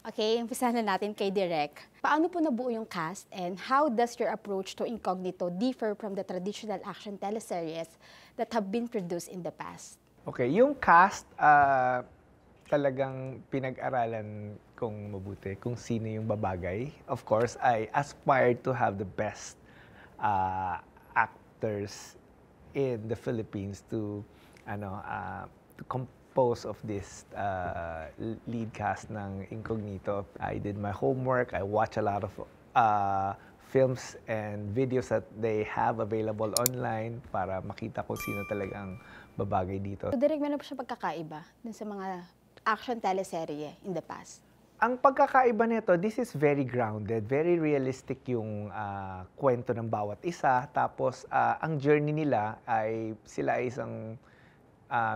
Okay, umpisa na natin kay Direk. Paano po nabuo yung cast and how does your approach to Incognito differ from the traditional action teleseries that have been produced in the past? Okay, yung cast, talagang pinag-aralan kong mabuti kung sino yung babagay. Of course, I aspired to have the best actors in the Philippines to compose of this lead cast ng Incognito. I did my homework. I watch a lot of films and videos that they have available online para makita kung sino talagang babagay dito. So, Direk, meron po siya pagkakaiba dun sa mga action teleserye in the past? Ang pagkakaiba nito, this is very grounded, very realistic yung kwento ng bawat isa. Tapos, ang journey nila ay sila ay isang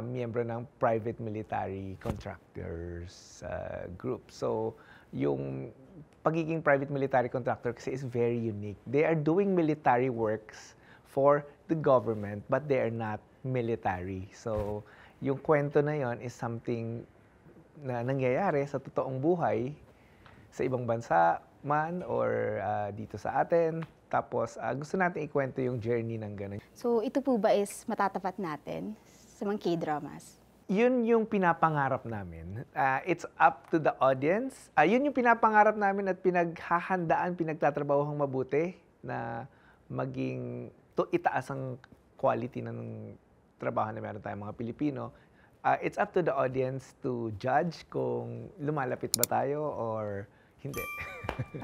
miyembro ng private military contractors group. So, yung pagiging private military contractor kasi is very unique. They are doing military works for the government, but they are not military. So, yung kwento na yon is something na nangyayari sa totoong buhay sa ibang bansa man or dito sa atin. Tapos, gusto natin ikwento yung journey ng ganun. So, ito po ba is matatapat natin sa mga K-dramas? Yun yung pinapangarap namin. It's up to the audience. Yun yung pinapangarap namin at pinaghahandaan, pinagtatrabahong mabuti na maging itaas ang quality ng trabaho na meron tayong mga Pilipino. It's up to the audience to judge kung lumalapit ba tayo or hindi.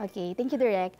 Okay, thank you, Direk.